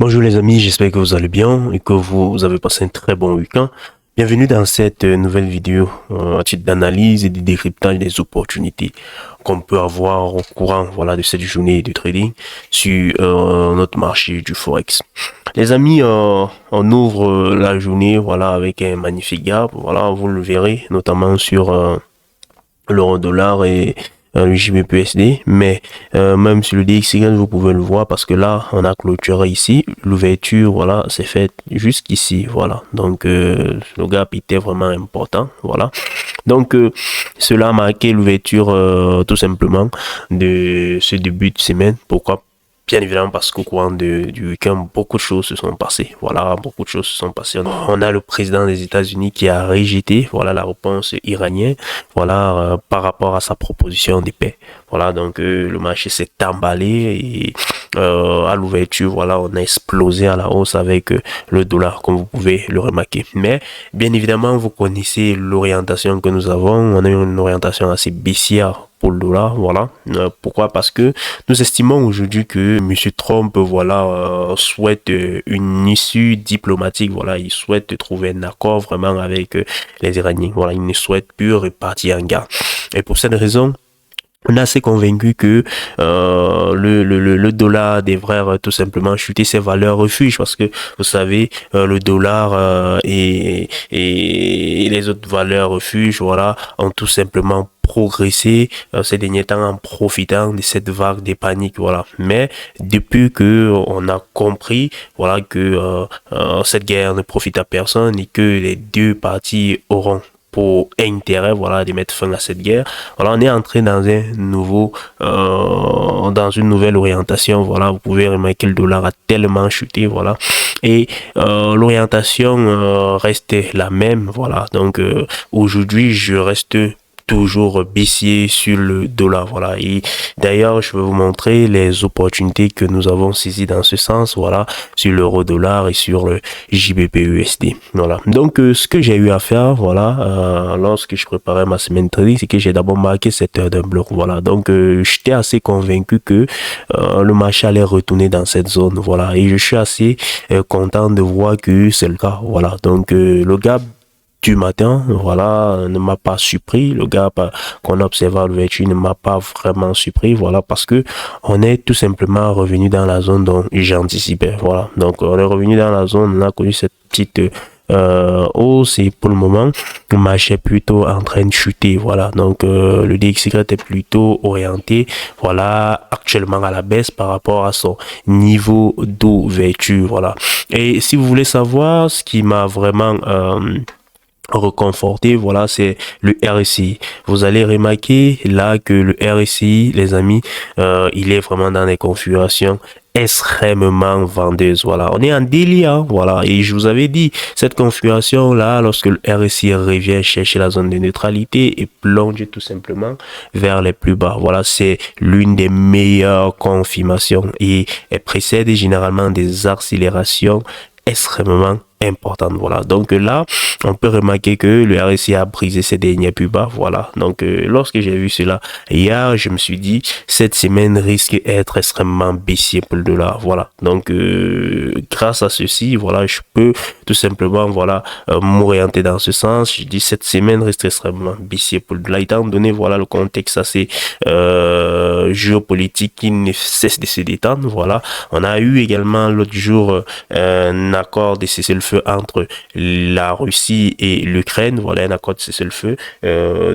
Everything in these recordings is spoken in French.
Bonjour les amis, j'espère que vous allez bien et que vous avez passé un très bon week-end. Bienvenue dans cette nouvelle vidéo à titre d'analyse et de décryptage des opportunités qu'on peut avoir au courant de cette journée de trading sur notre marché du Forex. Les amis, on ouvre la journée avec un magnifique gap, vous le verrez notamment sur l'euro dollar et le JBPUSD, mais même sur le DXY vous pouvez le voir parce que là on a clôturé ici, l'ouverture c'est fait jusqu'ici, donc le gap était vraiment important, donc cela a marqué l'ouverture tout simplement de ce début de semaine. Pourquoi? Bien évidemment parce qu'au courant du week-end, beaucoup de choses se sont passées. Beaucoup de choses se sont passées. On a le président des États-Unis qui a rejeté la réponse iranienne par rapport à sa proposition de paix. Donc le marché s'est emballé et à l'ouverture, on a explosé à la hausse avec le dollar, comme vous pouvez le remarquer. Mais bien évidemment, vous connaissez l'orientation que nous avons. On a une orientation assez baissière pour le dollar, pourquoi? Parce que nous estimons aujourd'hui que Monsieur Trump, souhaite une issue diplomatique, il souhaite trouver un accord vraiment avec les Iraniens, il ne souhaite plus repartir en guerre. Et pour cette raison, on est assez convaincu que le dollar devrait tout simplement chuter ses valeurs refuges parce que vous savez le dollar et les autres valeurs refuges ont tout simplement progressé ces derniers temps en profitant de cette vague de panique, mais depuis que on a compris que cette guerre ne profite à personne et que les deux parties auront pour intérêt de mettre fin à cette guerre, on est entré dans un nouveau dans une nouvelle orientation. Vous pouvez remarquer le dollar a tellement chuté, et l'orientation reste la même, donc aujourd'hui je reste toujours baissier sur le dollar, et d'ailleurs je vais vous montrer les opportunités que nous avons saisies dans ce sens, sur l'euro dollar et sur le JBPUSD, donc ce que j'ai eu à faire, lorsque je préparais ma semaine trading, c'est que j'ai d'abord marqué cette heure d'un bloc, donc j'étais assez convaincu que le marché allait retourner dans cette zone, et je suis assez content de voir que c'est le cas, donc le gap du matin, ne m'a pas surpris. Le gap qu'on observe à l'ouverture ne m'a pas vraiment surpris, parce que on est tout simplement revenu dans la zone dont j'anticipais, donc on est revenu dans la zone, on a connu cette petite hausse et pour le moment le marché est plutôt en train de chuter, donc le DXY est plutôt orienté actuellement à la baisse par rapport à son niveau d'ouverture, et si vous voulez savoir ce qui m'a vraiment reconforté, c'est le RSI. Vous allez remarquer là que le RSI, les amis, il est vraiment dans des configurations extrêmement vendeuses, on est en délire, et je vous avais dit, cette configuration là, lorsque le RSI revient chercher la zone de neutralité et plonge tout simplement vers les plus bas, c'est l'une des meilleures confirmations et elle précède généralement des accélérations extrêmement importante, donc là on peut remarquer que le RSI a brisé ses derniers plus bas, donc lorsque j'ai vu cela hier, je me suis dit cette semaine risque d'être extrêmement baissier pour le dollar, donc grâce à ceci, je peux tout simplement m'orienter dans ce sens. Je dis cette semaine risque extrêmement baissier pour le dollar, étant donné le contexte assez géopolitique qui ne cesse de se détendre, on a eu également l'autre jour un accord de cessez-le-feu entre la Russie et l'Ukraine, un accord de cessez-le-feu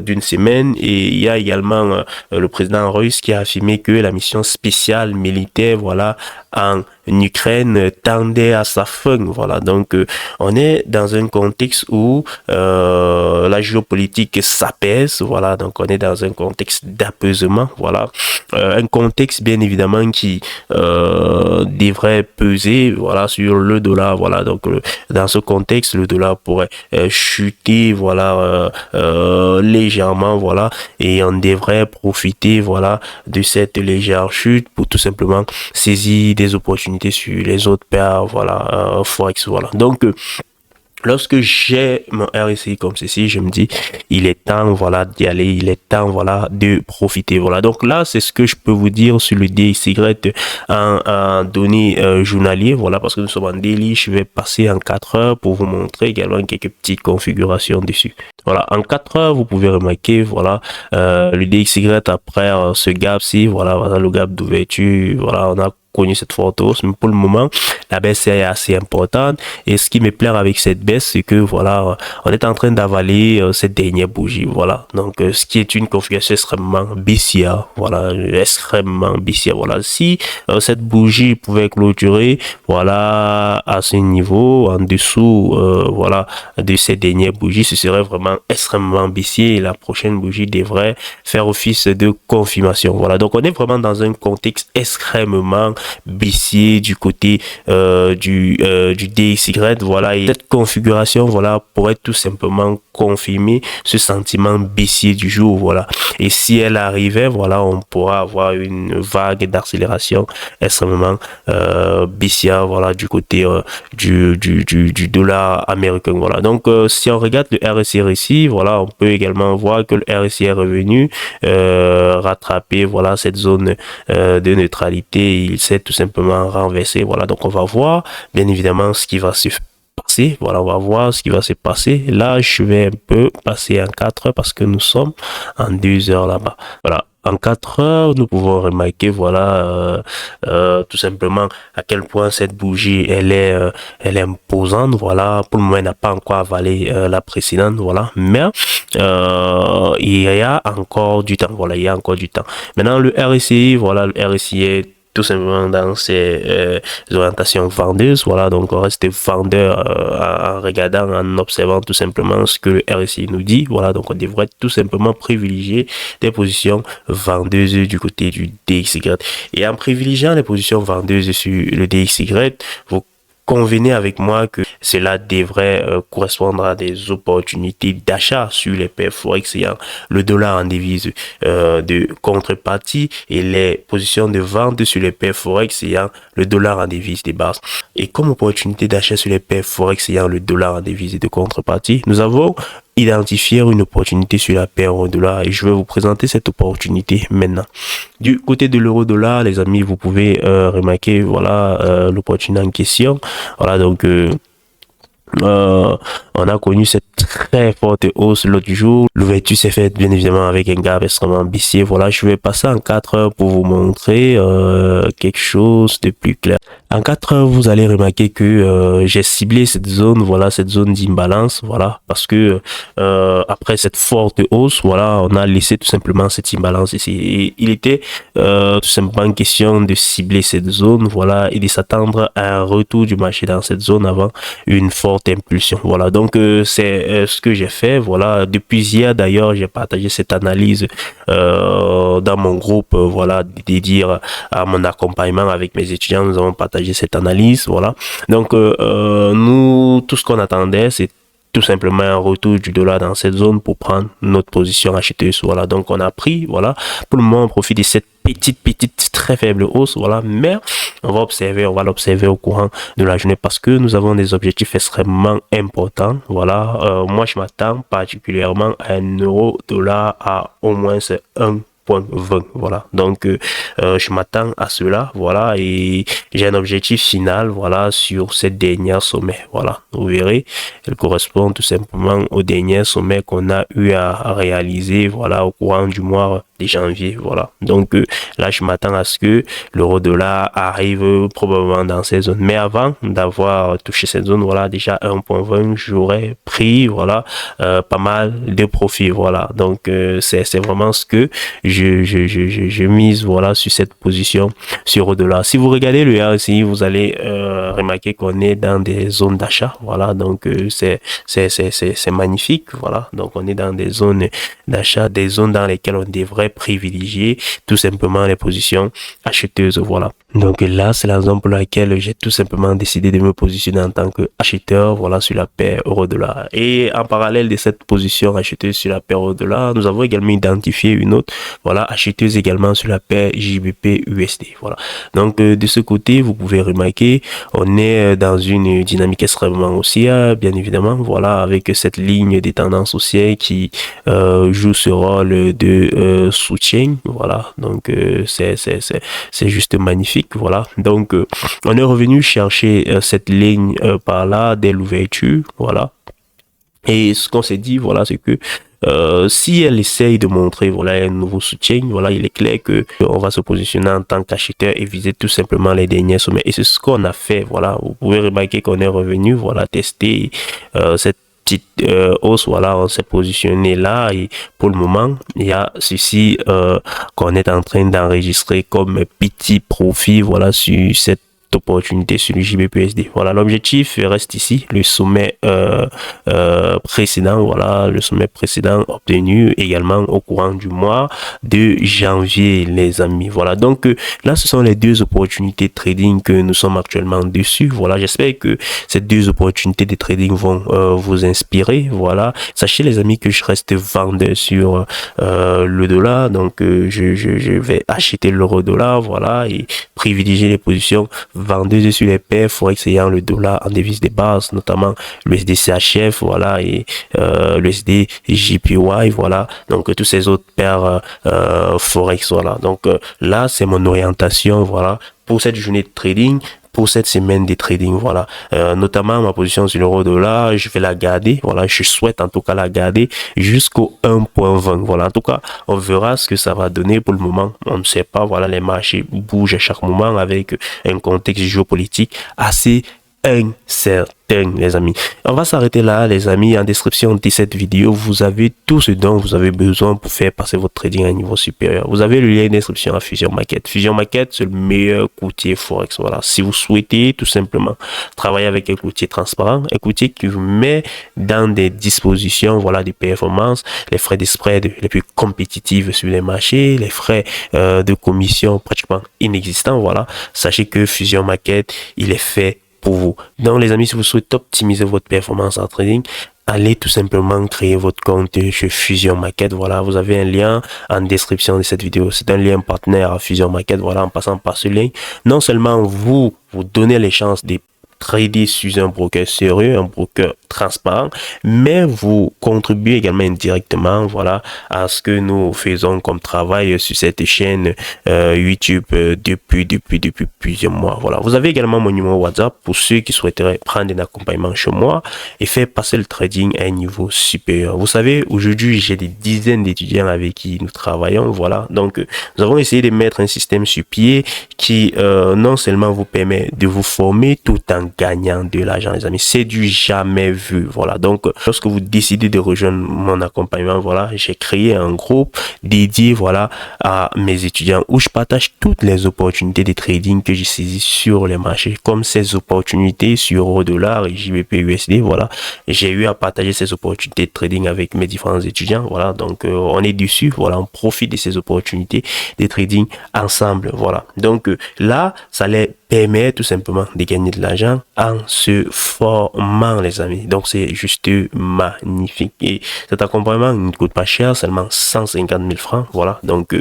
d'une semaine, et il y a également le président russe qui a affirmé que la mission spéciale militaire en Ukraine tendait à sa fin, donc on est dans un contexte où la géopolitique s'apaise, donc on est dans un contexte d'apaisement, un contexte bien évidemment qui devrait peser sur le dollar, donc dans ce contexte le dollar pourrait chuter légèrement, et on devrait profiter de cette légère chute pour tout simplement saisir des opportunités sur les autres paires Forex, donc Lorsque j'ai mon RSI comme ceci, je me dis, il est temps, voilà, d'y aller, il est temps, voilà, de profiter, voilà. Donc là, c'est ce que je peux vous dire sur le DXY en données journalier, voilà, parce que nous sommes en daily. Je vais passer en 4 heures pour vous montrer également quelques petites configurations dessus. Voilà, en 4 heures, vous pouvez remarquer, voilà, le DXY après ce gap-ci, voilà, le gap d'ouverture, voilà, on a connu cette forte hausse, mais pour le moment, la baisse est assez importante. Et ce qui me plaît avec cette baisse, c'est que voilà, on est en train d'avaler cette dernière bougie, voilà. Donc, ce qui est une configuration extrêmement baissière, voilà, extrêmement baissière, voilà. Si cette bougie pouvait clôturer, voilà, à ce niveau, en dessous, voilà, de cette dernière bougie, ce serait vraiment extrêmement baissier. Et la prochaine bougie devrait faire office de confirmation, voilà. Donc, on est vraiment dans un contexte extrêmement baissier du côté du DXY, voilà, et cette configuration, voilà, pourrait tout simplement confirmer ce sentiment baissier du jour, voilà. Et si elle arrivait, voilà, on pourra avoir une vague d'accélération extrêmement baissière, voilà, du côté du dollar américain, voilà. Donc si on regarde le RSI, voilà, on peut également voir que le RSI est revenu rattraper, voilà, cette zone de neutralité. Il s'est tout simplement renversé, voilà. Donc on va voir bien évidemment ce qui va se passer, voilà, on va voir ce qui va se passer. Là, je vais un peu passer en 4 heures parce que nous sommes en 2 heures là-bas, voilà. En 4 heures, nous pouvons remarquer, voilà, tout simplement à quel point cette bougie, elle est imposante, voilà. Pour le moment, elle n'a pas encore avalé la précédente, voilà. Mais il y a encore du temps, voilà, il y a encore du temps. Maintenant, le RSI, voilà, le RSI est tout simplement dans ces orientations vendeuses, voilà, donc on reste vendeur en regardant, en observant tout simplement ce que le RSI nous dit, voilà, donc on devrait tout simplement privilégier des positions vendeuses du côté du DXY, et en privilégiant les positions vendeuses sur le DXY, vous convenez avec moi que cela devrait correspondre à des opportunités d'achat sur les paires forex ayant le dollar en devise de contrepartie et les positions de vente sur les paires forex ayant le dollar en devise de base. Et comme opportunité d'achat sur les paires forex ayant le dollar en devise de contrepartie, nous avons identifier une opportunité sur la paire euro-dollar et je vais vous présenter cette opportunité maintenant. Du côté de l'euro-dollar, les amis, vous pouvez remarquer, voilà, l'opportunité en question. Voilà, donc on a connu cette très forte hausse l'autre jour. L'ouverture s'est faite bien évidemment avec un gap extrêmement baissier. Voilà, je vais passer en 4 heures pour vous montrer quelque chose de plus clair. En 4 heures, vous allez remarquer que j'ai ciblé cette zone, voilà, cette zone d'imbalance, voilà, parce que après cette forte hausse, voilà, on a laissé tout simplement cette imbalance ici. Et il était tout simplement question de cibler cette zone, voilà, et de s'attendre à un retour du marché dans cette zone avant une forte impulsion. Voilà, donc c'est ce que j'ai fait. Voilà, depuis hier d'ailleurs, j'ai partagé cette analyse dans mon groupe, voilà, dédié à mon accompagnement avec mes étudiants. Nous avons partagé cette analyse, voilà. Donc nous, tout ce qu'on attendait, c'est tout simplement un retour du dollar dans cette zone pour prendre notre position acheteuse. Voilà, donc on a pris, voilà, pour le moment on profite de cette petite très faible hausse, voilà, mais on va l'observer au courant de la journée parce que nous avons des objectifs extrêmement importants. Voilà, moi je m'attends particulièrement à un euro-dollar à au moins 1,20, voilà, donc je m'attends à cela, voilà, et j'ai un objectif final, voilà, sur cette dernière sommet, voilà, vous verrez, elle correspond tout simplement au dernier sommet qu'on a eu à réaliser, voilà, au courant du mois de janvier, voilà, donc là je m'attends à ce que l'euro-dollar arrive probablement dans ces zones, mais avant d'avoir touché cette zone, voilà, déjà 1,20, j'aurais pris, voilà, pas mal de profit, voilà, donc c'est vraiment ce que je mise, voilà, sur cette position sur au-delà. Si vous regardez le RSI, vous allez remarquer qu'on est dans des zones d'achat, voilà, donc c'est magnifique, voilà, donc on est dans des zones d'achat, des zones dans lesquelles on devrait privilégier tout simplement les positions acheteuses, voilà. Donc là, c'est la raison pour laquelle j'ai tout simplement décidé de me positionner en tant qu'acheteur, voilà, sur la paire euro-dollar. Et en parallèle de cette position acheteuse sur la paire euro-dollar, nous avons également identifié une autre, voilà, acheteuse également sur la paire JBP-USD, voilà. Donc de ce côté, vous pouvez remarquer, on est dans une dynamique extrêmement haussière, bien évidemment, voilà, avec cette ligne des tendances haussières qui joue ce rôle de soutien, voilà. Donc c'est juste magnifique, voilà. Donc on est revenu chercher cette ligne par là dès l'ouverture, voilà. Et ce qu'on s'est dit, voilà, c'est que si elle essaye de montrer, voilà, un nouveau soutien, voilà, il est clair que on va se positionner en tant qu'acheteur et viser tout simplement les derniers sommets. Et c'est ce qu'on a fait, voilà. Vous pouvez remarquer qu'on est revenu, voilà, tester cette petite hausse, voilà, on s'est positionné là et pour le moment, il y a ceci qu'on est en train d'enregistrer comme petit profit, voilà, sur cette opportunité sur le JBPSD. Voilà, l'objectif reste ici, le sommet précédent, voilà, le sommet précédent obtenu également au courant du mois de janvier, les amis. Voilà, donc là, ce sont les deux opportunités de trading que nous sommes actuellement dessus. Voilà, j'espère que ces deux opportunités de trading vont vous inspirer. Voilà, sachez les amis que je reste vendeur sur le dollar, donc je vais acheter l'euro-dollar, voilà, et privilégier les positions vendeuses sur les paires forex ayant le dollar en devise de base, notamment le SDCHF, voilà, et le SDJPY, voilà, donc tous ces autres paires forex, voilà. Donc là, c'est mon orientation, voilà, pour cette journée de trading, pour cette semaine de trading, voilà. Notamment ma position sur l'euro-dollar, je vais la garder, voilà, je souhaite en tout cas la garder jusqu'au 1.20, voilà. En tout cas, on verra ce que ça va donner. Pour le moment, on ne sait pas, voilà, les marchés bougent à chaque moment avec un contexte géopolitique assez incertain, les amis. On va s'arrêter là, les amis. En description de cette vidéo, vous avez tout ce dont vous avez besoin pour faire passer votre trading à un niveau supérieur. Vous avez le lien d'inscription à Fusion Market. Fusion Market, c'est le meilleur courtier Forex. Voilà. Si vous souhaitez tout simplement travailler avec un courtier transparent, un courtier qui vous met dans des dispositions, voilà, de performance, les frais de spread les plus compétitifs sur les marchés, les frais de commission pratiquement inexistants, voilà. Sachez que Fusion Market, il est fait pour vous. Donc les amis, si vous souhaitez optimiser votre performance en trading, allez tout simplement créer votre compte chez Fusion Market. Voilà, vous avez un lien en description de cette vidéo. C'est un lien partenaire à Fusion Market. Voilà, en passant par ce lien, non seulement vous donnez les chances de trader sur un broker sérieux, un broker transparent, mais vous contribuez également indirectement, voilà, à ce que nous faisons comme travail sur cette chaîne YouTube depuis plusieurs mois. Voilà, vous avez également mon numéro WhatsApp pour ceux qui souhaiteraient prendre un accompagnement chez moi et faire passer le trading à un niveau supérieur. Vous savez, aujourd'hui, j'ai des dizaines d'étudiants avec qui nous travaillons, voilà. Donc, nous avons essayé de mettre un système sur pied qui non seulement vous permet de vous former tout en gagnant de l'argent, les amis. C'est du jamais vu, voilà. Donc lorsque vous décidez de rejoindre mon accompagnement, voilà, j'ai créé un groupe dédié, voilà, à mes étudiants où je partage toutes les opportunités de trading que j'ai saisies sur les marchés, comme ces opportunités sur euro-dollar et JBP-USD, voilà. J'ai eu à partager ces opportunités de trading avec mes différents étudiants, voilà. Donc on est dessus, voilà, on profite de ces opportunités de trading ensemble, voilà. Donc là, ça les permet tout simplement de gagner de l'argent en se formant, les amis. Donc c'est juste magnifique. Et cet accompagnement ne coûte pas cher, seulement 150 000 francs. Voilà. Donc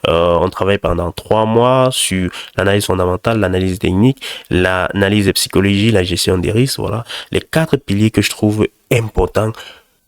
on travaille pendant 3 mois sur l'analyse fondamentale, l'analyse technique, l'analyse psychologie, la gestion des risques. Voilà. Les 4 piliers que je trouve importants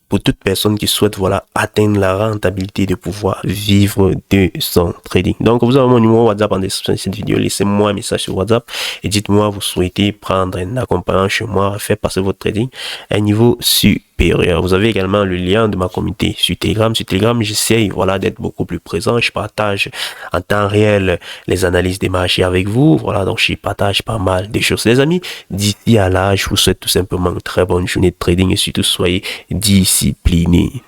pour toute personne qui souhaite, voilà, atteindre la rentabilité de pouvoir vivre de son trading. Donc, vous avez mon numéro WhatsApp en description de cette vidéo. Laissez-moi un message sur WhatsApp et dites-moi, vous souhaitez prendre un accompagnement chez moi, faire passer votre trading à un niveau supérieur. Vous avez également le lien de ma communauté sur Telegram. Sur Telegram, j'essaye, voilà, d'être beaucoup plus présent. Je partage en temps réel les analyses des marchés avec vous. Voilà, donc je partage pas mal de choses. Les amis, d'ici à là, je vous souhaite tout simplement une très bonne journée de trading et surtout soyez disciplinés.